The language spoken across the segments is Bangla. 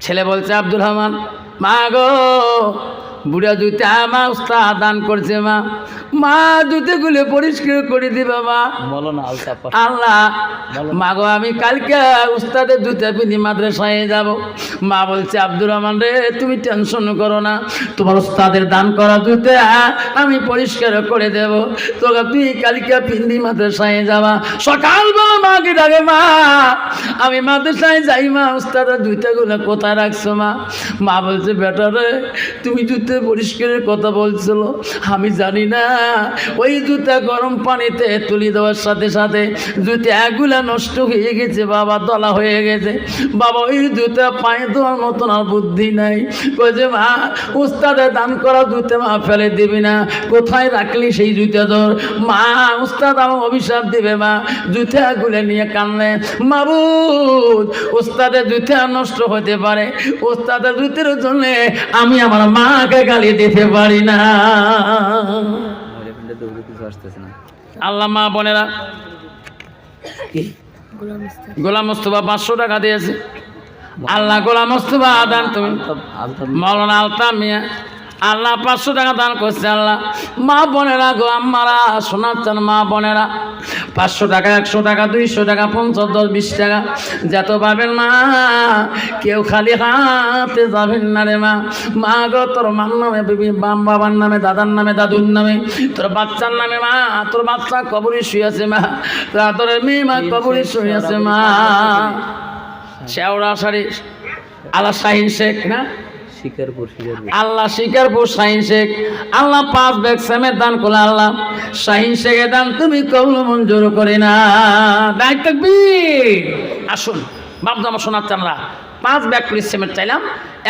ছেলে বলছে আব্দুর রহমান, মা গো বুড়া জুতা মা উস্তাদ দান করছে, মা মা জুতেগুলো পরিষ্কার করে দিবে মা। বলো না আল্লাহ মা গো আমি কালকে উস্তাদের জুতা পিনি মাদ্রাসায় যাব। মা বলছে আব্দুর রহমান রে তুমি টেনশন করো না, তোমার উস্তাদের দান করা জুতা আমি পরিষ্কার করে দেব, তোকে তুই কালকে পিন্দি মাদ্রাসায় যাবা। সকালবেলা মাকে ডাকে, মা আমি মাদ্রাসায় যাই মা, উস্তাদের জুতাগুলো কোথায় রাখছো মা? মা বলছে বেটা রে তুমি জুতা পরিষ্কারের কথা বলছিল, আমি জানি না ওই জুতা গরম পানিতে তুলি দেওয়ার সাথে সাথে জুতাগুলা নষ্ট হয়ে গেছে বাবা, দলা হয়ে গেছে বাবা, ওই জুতা পায়ে দেওয়ার মতন আর বুদ্ধি নাই। বলছে মা উস্তাদে দান করা জুতা মা ফেলে দিবি না, কোথায় রাখলি সেই জুতা তোর? মা উস্তাদ আমার অভিশাপ দিবে মা। জুতাগুলো নিয়ে কানলে, মাবুদ উস্তাদের জুতা নষ্ট হতে পারে, উস্তাদের জুতের জন্য আমি আমার মাকে গালি দিতে পারি না। আল্লাহ মা বোনেরা, গোলাম মোস্তফা 500 টাকা দিয়েছে। আল্লাহ গোলাম মোস্তফা দান তুমি মৌলানা আলতাফ মিয়া আল্লাহ 500 টাকা দান করছে। আল্লাহ মা বোনেরা গো আমারা শোনাচ্ছেন, মা বোনেরা 500 টাকা 100 টাকা 200 টাকা 50 10 20 টাকা যত পাবেন মা, কেউ খালি হাতে যাবেন না রে মা। মা গো তোর মার নামে বাবার নামে দাদার নামে দাদুর নামে তোর বাচ্চার নামে মা, তোর বাচ্চা কবরে শুয়েছে মা, তোর মেয়ে মা কবরে শুয়েছে মা। শেওড়া শাড়ি আল্লাহ শাহিন শেখ না আল্লাহ শিকারপুর শাহিন শেখ আল্লাহ 5 ব্যাগ সিমেন্ট দান করলে। আল্লাহ শাহিন শেখের দান তুমি কবুল মঞ্জুর করে না। দায়িত্ব তাকবীর। আসুন বাপদামা শোনাচ্ছেন না, 5 ব্যাগ করে সিমেন্ট চাইলাম,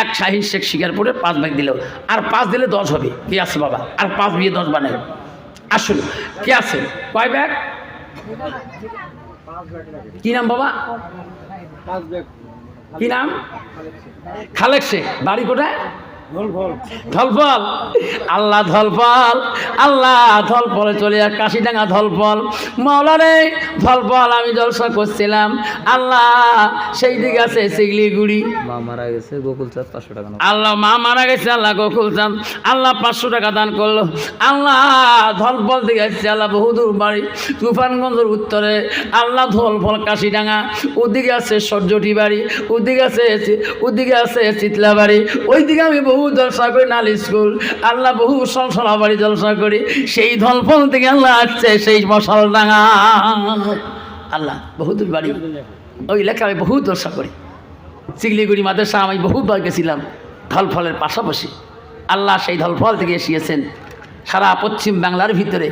এক শাহিন শেখ শিকারপুরে 5 ব্যাগ দিল, আর 5 দিলে 10 হবে। কি আছে বাবা? আর 5 দিয়ে 10 বানাই। আসুন কি আছে? কয় ব্যাগ? কি নাম বাবা? কি নাম? খালেক শেখ। বাড়ি কোথায়? ধলফল। আল্লাহ ধলফল, আল্লাহ ধলফলে চলে যাক, কাশিডাঙ্গা ধলফল। মাওলারে ধলফল আমি জলসা করছিলাম, আল্লাহ সেই দিকে আছে শিগলিগুড়ি, মা মারা গেছে গোকুলচাঁদ 500 টাকা। আল্লাহ মা মারা গেছে, আল্লাহ গোকুলচাঁদ আল্লাহ 500 টাকা দান করলো। আল্লাহ ধলফল দিকে আসছে, আল্লাহ বহুদূর বাড়ি তুফানগঞ্জের উত্তরে, আল্লাহ ধলফল কাশিডাঙ্গা, ওদিকে আছে সরজটি বাড়ি, ওদিকে আছে চিতলা বাড়ি, ওইদিকে আমি বহু জলসা করি, নাল স্কুল, আল্লাহ বহু সলসলা বাড়ি জলসা করি। সেই ধলফল থেকে আল্লাহ আসছে সেই মশালডাঙ্গা, আল্লাহ বহুদূর বাড়ি, ওই এলাকা আমি বহু জলসা করি। শিগলিগুড়ি মাদ্রাসা আমি বহুবার গেছিলাম ধলফলের পাশাপাশি। আল্লাহ সেই ধলফল থেকে এসিয়েছেন। সারা পশ্চিম বাংলার ভিতরে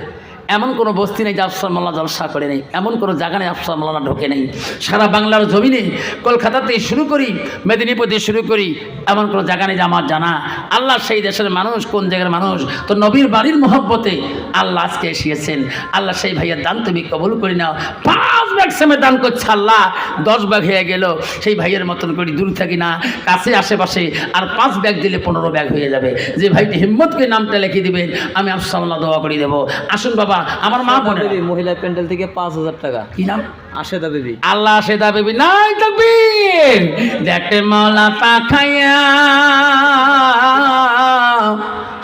এমন কোনো বস্তি নেই যে আফসার মোল্লা জলসা করে নেই, এমন কোনো জায়গা নেই আফসার মোল্লানা ঢোকে নেই। সারা বাংলার জমিনে কলকাতাতেই শুরু করি, মেদিনীপুরে শুরু করি, এমন কোনো জায়গা নেই যে আমার জানা। আল্লাহ সেই দেশের মানুষ, কোন জায়গার মানুষ, তো নবীর বাড়ির মহব্বতে আল্লাহ আজকে এসিয়েছেন। আল্লাহ সেই ভাইয়ের দান তুমি কবুল করে নাও। 5 ব্যাগ সেমে দান করছে আল্লাহ, 10 ব্যাগ হয়ে গেল। সেই ভাইয়ের মতন করি দূর থাকি না, কাছে আশেপাশে আর 5 ব্যাগ দিলে 15 ব্যাগ হয়ে যাবে। যে ভাইটি হিম্মতকে নামটা লিখে দিবেন, আমি আফসার মোল্লা দোয়া করে দেবো। আসুন বাবা আমার মা বোনের মহিলা প্যান্ডেল থেকে 5000 টাকা। কি নাম? আশেদা বেবি। আল্লাহ আশেদা বেবি নাই তাকবীর। দেখতে মাওলা তাকাইয়া,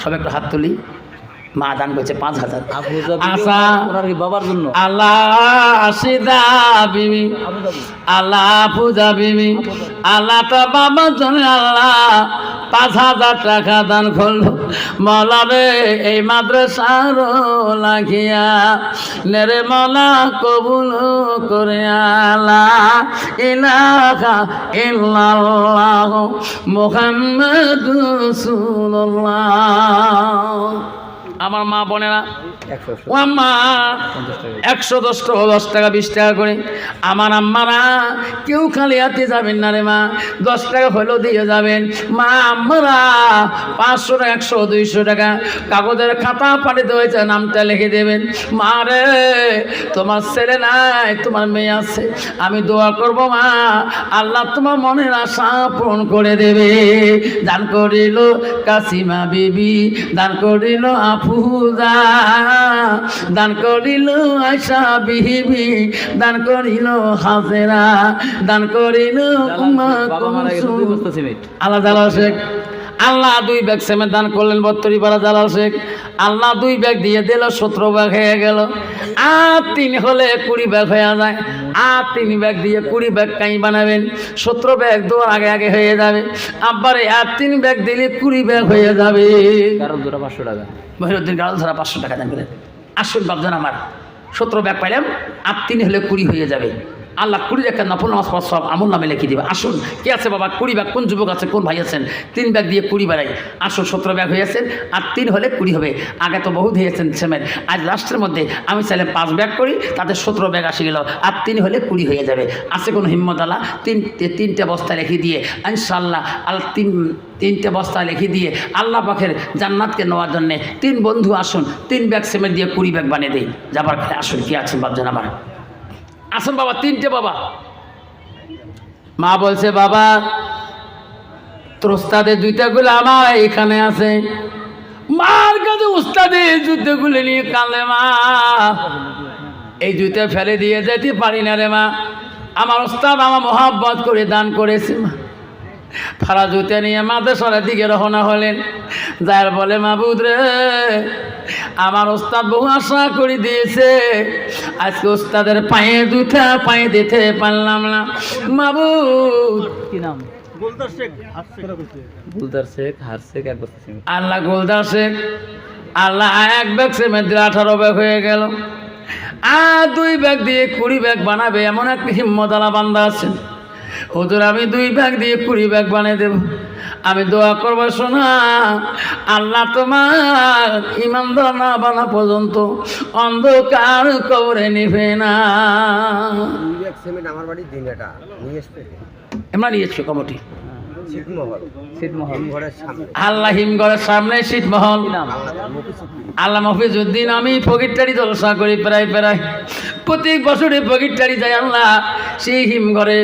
সব একটু হাত তুলি। মা দান করছে 5000। আশা বাবার জন্য আল্লাহ আশেদা বিবি, আল্লাহ পূজা বিবি, আল্লাহ তো বাবার জন্য আল্লাহ 5000 টাকা দান করলো। মৌলা রে এই মাদ্রাসার লাগিয়া নেরে মৌলা কবুল করে। আল্লাহ ইলাহা ইল্লাল্লাহ মুহাম্মাদুর রাসূলুল্লাহ। আমার মা বোনেরা, ও আম্মা 110 টাকা 20 টাকা করে আমার আম্মারা কেউ খালি হাতে যাবেন না রে মা, 10 টাকা হলেও দিয়ে যাবেন মা। আম্মারা 500 টাকা 100 200 টাকা কাগজের খাতা পাঠিয়ে হয়েছে, নামটা লিখে দেবেন। মা রে তোমার ছেলে নাই, তোমার মেয়ে আছে, আমি দোয়া করবো মা, আল্লাহ তোমার মনের আশা পূরণ করে দেবে। দান করিল কাসিমা বিবি, দান করিল মাহফুজা দান করিল আয়সা বিবি দান করিল হাজেরা দান করিল উম্মা বাবা মারা গেছে 2 বস্তা সিমেন্ট। আল্লাহ জালাল শেখ আল্লাহ 2 ব্যাগ সিমেন্ট দান করলেন 72 পারা জালাল শেখ আল্লাহ 2 ব্যাগ দিয়ে দিল 17 ব্যাগ হয়ে গেল আর 3 হলে 20 ব্যাগ হয়ে যায় আর 3 ব্যাগ দিয়ে 20 ব্যাগ কাই বানাবেন 17 ব্যাগ তো আগে আগে হয়ে যাবে আবারে আর 3 ব্যাগ দিলে 20 ব্যাগ হয়ে যাবে কারণ জোড়া 500 টাকা। মহিনুদ্দিন গাড়ল ধরা 500 টাকা দান করে আসুন বাপজান আমার 17 ব্যাগ পাইলাম আর 3 হলে 20 হয়ে যাবে আল্লাহ 20 একটা নফল নামাজ পড়া সব আমল নামে লিখে দিবে আসুন কে আছে বাবা 20 ব্যাগ কোন যুবক আছে কোন ভাই আছেন 3 ব্যাগ দিয়ে 20 বাড়াই আসুন 17 ব্যাগ হয়েছেন আর 3 হলে 20 হবে আগে তো বহুত হয়েছেন সেমেন্ট আজ লাস্টের মধ্যে আমি চাইলে 5 ব্যাগ করি তাতে 17 ব্যাগ আসে গেল আর 3 হলে 20 হয়ে যাবে আছে কোনো হিম্মত আল্লাহ 3টে বস্তা রেখে দিয়ে ইনশাআল্লাহ আল্লাহ 3টে বস্তা লিখে দিয়ে আল্লাহ পাখের জান্নাতকে নেওয়ার জন্যে 3 বন্ধু আসুন 3 ব্যাগ সেমেন্ট দিয়ে 20 ব্যাগ বানিয়ে দেই যাবার খালে আসুন কি আছেন বাপজান আমার আসুন বাবা 3টে বাবা মা বলছে বাবা তোর উস্তাদের জুতাগুলো আমার এখানে আছে মার কাছে উস্তাদের জুতোগুলো নিয়ে কাঁদে মা এই জুতো ফেলে দিয়ে যেতে পারি না রে মা আমার উস্তাদ আমার মহাব্বত করে দান করেছে মা ফারা জুতে নিয়ে মাদ্রাসার দিকে রওনা হলেন যার বলে মাবুদ রে আমার ওস্তাদ বহু আশা করে দিয়েছে আজকে ওস্তাদের পায়ে জুতা পায়ে দিতে পারলাম না মাবুদ কি নাম? গুলদার শেখ হার শেখ 1 বস্তা সিমেন্ট। আল্লাহ গোলদার শেখ আল্লাহ 1 ব্যাগ সিমেন্ট 18 ব্যাগ হয়ে গেল আর 2 ব্যাগ দিয়ে 20 ব্যাগ বানাবে এমন একটা হিম্মত আলা বান্দা আছেন হুজুর আমি 2 ব্যাগ দিয়ে 20 ব্যাগ বানিয়ে দেব আমি দোয়া করবো শোনা আল্লাহ তোমার ইমানদার না বানা পর্যন্ত অন্ধকার কবরে নিবে না আমার বাড়ি দিনাটা নিয়ে আসবে আমরা নিয়েছি কমিটি ছিটমহল ঘরের সামনে আল্লাহ হিমগড়ের সামনে শীতমহল কি নাম? আল্লাহ মফিজউদ্দিন আমি ফকিরটারি জলসা করি প্রায় প্রত্যেক বছরে ফকিরটারি যাই আল্লাহ সেই হিমঘরে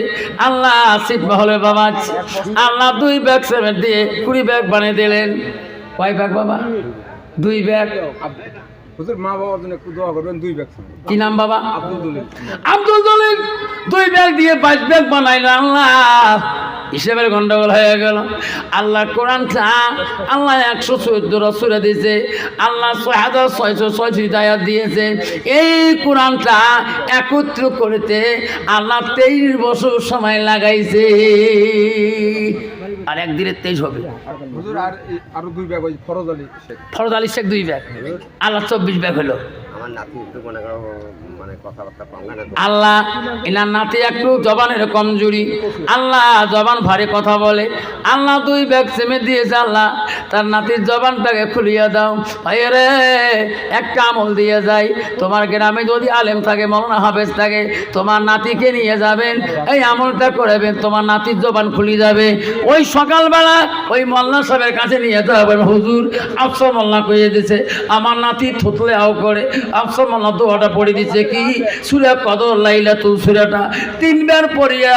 আল্লাহ শীতমহলের বাবা আল্লাহ 2 ব্যাগ সিমেন্ট দিয়ে 20 ব্যাগ বানিয়ে দিলেন কয় ব্যাগ বাবা 2 ব্যাগ হুজুর মা বাবার জন্য একটু দোয়া করবেন 2 ব্যাগ কি নাম বাবা আব্দুল দলিল আব্দুল দলিল 2 ব্যাগ দিয়ে 5 ব্যাগ বানাইল আল্লাহ হিসেবের গন্ডগোল হয়ে গেল আল্লাহ কোরআনটা আল্লাহ 114 সূরা দিয়েছে আল্লাহ 6606 আয়াত দিয়েছে এই কোরআনটা একত্র করতে আল্লাহ 23 বছর সময় লাগাইছে আর একদিনে 23 হবে হুজুর আর আরো 2 ব্যাগ ওই ফরজ আলী শেখ 2 ব্যাগ আল্লাহ 24 ব্যাগ হলো আমার নাতি একটু মনে করো মানে কথাবার্তা পাঙ্গা না আল্লাহ এনার নাতি একটু জবানের কমজোরি আল্লাহ জবান ভারী কথা বলে আল্লাহ 2 ব্যাগ সিমেন্ট দিয়েছে আল্লাহ তার নাতির জবানটাকে খুলিয়ে দাও ভাই রে একটা আমল দিয়ে যাই তোমার গ্রামে যদি আলেম থাকে মৌলানা হাফেজ থাকে তোমার নাতিকে নিয়ে যাবেন এই আমলটা করবেন তোমার নাতির জবান খুলে যাবে ওই সকালবেলা ওই মোল্লা সাহেবের কাছে নিয়ে যাবেন হুজুর আফসর মোল্লা কইয়ে দিয়েছে আমার নাতি থুতলে আও করে আফসর মোল্লা দোয়াটা পড়ে দিচ্ছে কি সূরা কদর লাইলাতুল সূরাটা 3 বার পড়িয়া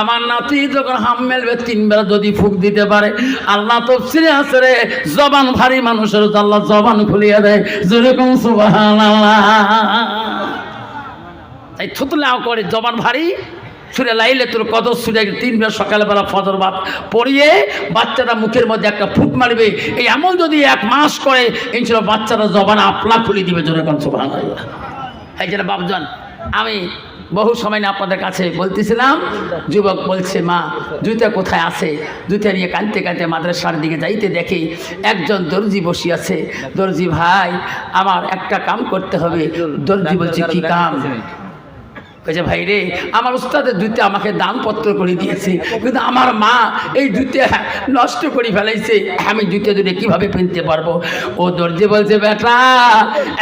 আমার নাতি যখন হাম মেলবে 3 বার যদি ফুক দিতে পারে আল্লাহ তাফসীরে আছে রে জবান ভারী মানুষের আল্লাহ জবান খুলিয়ে দেয় যেরকম সুবহানাল্লাহ তাই থুতলাও করে জবান ভারী সূরা লাইলাতুল কদর সূরা 3 বার সকালবেলা ফজর বাদ পড়িয়ে বাচ্চাটা মুখের মধ্যে একটা ফুক মারবে এই আমল যদি 1 মাস করে ইনশাআল্লাহ বাচ্চাটা জবান আপনা খুলে দিবে যেরকম সুবহানাল্লাহ এই যে বাপজান আমি বহু সময় না আপনাদের কাছে বলতেছিলাম যুবক বলছে মা জুতা কোথায় আছে জুতা নিয়ে কাঁদতে কাঁদতে মাদ্রাসার দিকে যাইতে দেখি একজন দর্জি বসে আছে দর্জি ভাই আমার একটা কাম করতে হবে দর্জি বলছে কি কাম বলছে ভাই রে আমার উস্তাদের জুতে আমাকে দানপত্র করে দিয়েছে কিন্তু আমার মা এই জুতে নষ্ট করে ফেলাইছে আমি জুতে দুটো কীভাবে কিনতে পারবো ও দর্জি বলছে বেটা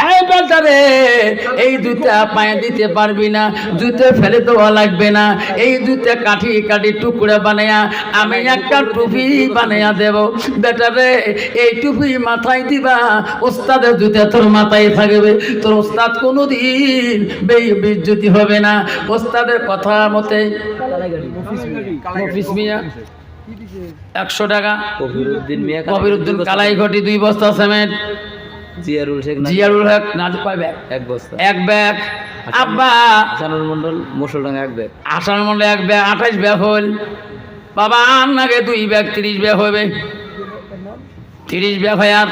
এই বেটা রে এই জুতা পায়ে দিতে পারবি না জুতে ফেলে দেওয়া লাগবে না এই জুতে কাঠি কাঠি টুকরা বানায়া আমি একটা টুপি বানায়া দেব বেটা রে এই টুপি মাথায় দিবা উস্তাদের জুতে তোর মাথায় থাকবে তোর উস্তাদ কোনোদিন বেইজ্জতি হবে না ওস্তাদের কথা মতে মফিজ মিয়া 100 টাকা কবিরউদ্দিন মিয়া কবিরউদ্দিন কালাই ঘটি 2 বস্তা সিমেন্ট জিয়ারুল শেখ জিয়ারুল হক না কয় ব্যাগ? এক বস্তা। এক ব্যাগ। আব্বা হাসানুর মন্ডল মুসলডাঙ্গা এক ব্যাগ। আসার মধ্যে এক ব্যাগ 28 ব্যাগ হল। বাবা আপনাকে 2 ব্যাগ 30 ব্যাগ হবে। 30 ব্যাগ হয় আর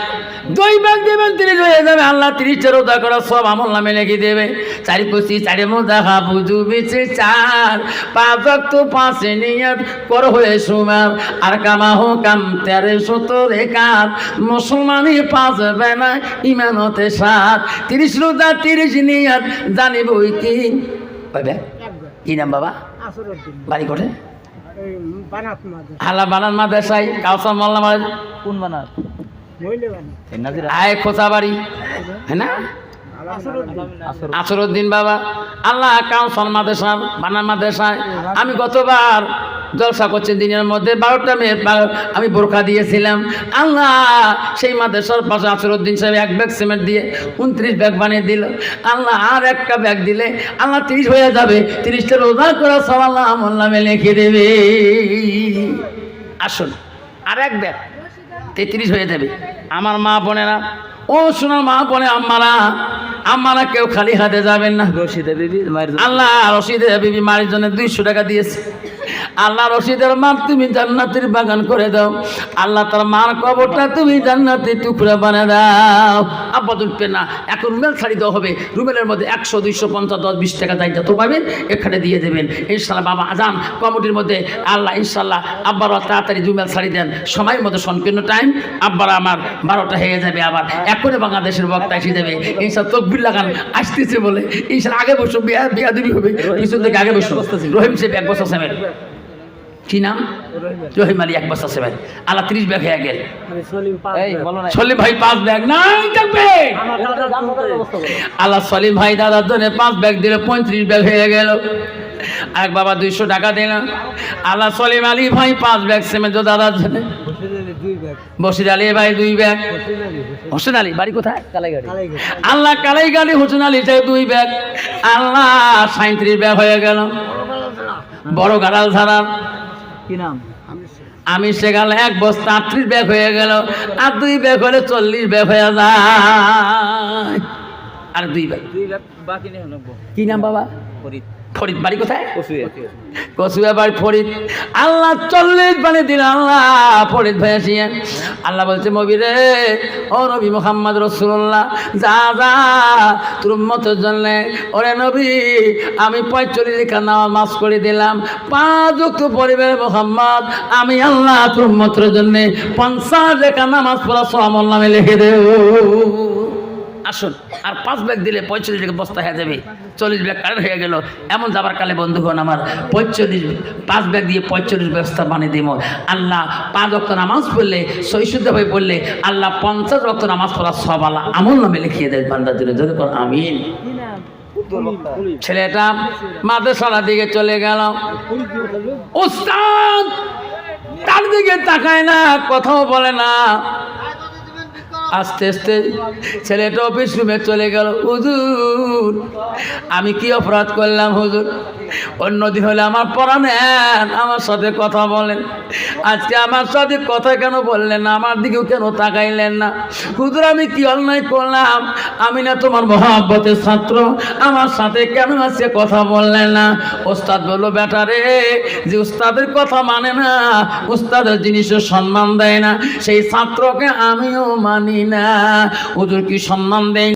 2 ব্যাগ দেবেন 30 হয়ে যাবে। আল্লাহ 30 রোজা করা সব আমল নামে লিখে দেবে। 4 25 4 মজা বুঝু বিছে 4 5 ওয়াক্ত 5 নিয়ত কর হয়ে সুমার আর কামা হো কাম 13 17 একাত মুসলমানি 5 বেনা ইমানতে 7 30 রোজা 30 নিয়ত জানিবই কি ওই ব্যাগ কি নাম বাবা? বাড়ি কোঠে? আল্লাহ বানান মাদ্রাসায় কাউসার মোল্লা মাদ্রাসা। কোন বানার? এই নাজিরা আয় খোঁচা বাড়ি হ্যাঁ না আসরউদ্দিন বাবা আল্লাহ কাউসার মাদ্রাসার বানান মাদ্রাসায় আমি গতবার জলসা করছেন দিনের মধ্যে 12টা মেয়ে আমি বোরকা দিয়েছিলাম। আল্লাহ সেই মাদ্রাসার পাশে আসরউদ্দিন সাহেব 1 ব্যাগ সিমেন্ট দিয়ে 29 ব্যাগ বানিয়ে দিল। আল্লাহ আর একটা ব্যাগ দিলে আল্লাহ 30 হয়ে যাবে। 30টা রোজা করা সব আল্লাহ আমল নামে লিখে দেবে। আসুন আর এক ব্যাগ 33 হয়ে যাবে। আমার মা বোনেরা, ও সোনার মা বোনে আমারা কেউ খালি হাতে যাবেন না। রশিদা বিবি মায়ের জন্য আল্লাহ রশিদে বিবি মায়ের জন্য 200 টাকা দিয়েছে। আল্লাহ রশিদের মা তুমি জান্নাতের বাগান করে দাও। আল্লাহ তার মার কবরটা তুমি জান্নাতের টুকরা বানিয়ে দাও। আব্বা দুলবে না, এখন রুমেল ছাড়ি দেওয়া হবে। রুমেলের মধ্যে 100 250 10 20 টাকা দায়িত্ব তো পাবেন, এখানে দিয়ে দেবেন ইনশাল্লাহ। বাবা আজান কমিটির মধ্যে আল্লাহ ইনশাল্লাহ আব্বারা তাড়াতাড়ি রুমেল ছাড়ি দেন। সময়ের মধ্যে সংকীর্ণ টাইম আব্বারা আমার 12টা হয়ে যাবে। আবার এখনই বাংলাদেশের বক্তা এসে যাবে ইনশাল্লাহ। তকবির লাগান আসতেছে বলে ইনশাল্লাহ। আগে বসো, বিয়া দিবি হবে পিছন থেকে আগে বসো। রহিম সাহেব 1 বছর সাহেব কি নাম? রহিম আলী 1 বছর সাহেব। আল্লাহ 30 ব্যাগ হয়ে গেল। এই বলো না সলিম ভাই 5 ব্যাগ নাই থাকবে। আল্লাহ সলিম ভাই দাদার জন্য 5 ব্যাগ দিলে 35 ব্যাগ হয়ে গেল। আর বাবা 200 টাকা দিলাম। আল্লাহ সলিম আলী ভাই 5 ব্যাগ সিমেন্ট দাদার জন্য। বসির আলী ভাই 2 ব্যাগ। হোসেন আলী বাড়ি কোথায়? কালাইগাড়ি। আল্লাহ কালাইগাড়ি হোসেন আলী 2 ব্যাগ। আল্লাহ 37 ব্যাগ হয়ে গেল। বড় গাড়াল ধারা কি নাম? আমি সেখান 1 বস্তা 38 ব্যাগ হয়ে গেল। আর 2 ব্যাগ হলে 40 ব্যাগ হয়ে যায়। আর 2 ব্যাগ বাকি নেই নব্বই। কি নাম বাবা? ফরিদ। ফরিদ বাড়ি কোথায়? কসুয়া। কসুয়া বাড়ি ফরিদ। আল্লাহ 40 বানিয়ে দিল। আল্লাহ ফরিদ ভাই আসিয়া আল্লাহ বলছে মবিরে ও নবী মুহাম্মদ রাসূলুল্লাহ যা যা তোর উম্মতের জন্য ওরে নবী আমি 45 রেখাত নামাজ করে দিলাম। 5 ওয়াক্ত পড়বে মুহাম্মদ আমি আল্লাহ তোর উম্মতের জন্য 50 রেখাত নামাজ পড়া সওয়াব আমল নামে লিখে দেব। আসুন আর 5 ব্যাগ দিলে 45 টাকা বস্তা হয়ে যাবে। 40 ব্যাগ কারেন্ট হয়ে গেল। এমন যাবার কালে বন্ধুগণ আমার 5 ব্যাগ দিয়ে 45 বস্তা বানিয়ে দেব। আল্লাহ 5 ওয়াক্ত নামাজ পড়লে সহিশুদ্ধভাবে পড়লে আল্লাহ 50 ওয়াক্ত নামাজ পড়া সব আল্লাহ আমল নামে লিখিয়ে দেয় বান্দার জন্য। যদি কোন আমিন। ছেলেটা মাদ্রাসার দিকে চলে গেল। উস্তাদ তার দিকে তাকায় না, কথাও বলে না। আস্তে আস্তে ছেলেটা অফিস রুমে চলে গেল। হুজুর আমি কি অপরাধ করলাম হুজুর? অন্যদিন হলে আমার পড়া নেন, আমার সাথে কথা বলেন। আজকে আমার সাথে কথা কেন বললেন না? আমার দিকেও কেন তাকাইলেন না? হুজুর আমি কি অন্যায় করলাম? আমি না তোমার মহব্বতের ছাত্র, আমার সাথে কেন আজকে কথা বললেন না? ওস্তাদ বলল বেটা রে, যে উস্তাদের কথা মানে না, উস্তাদের জিনিসের সম্মান দেয় না, সেই ছাত্রকে আমিও মানি না। হুজুর কি সম্মান দেয়?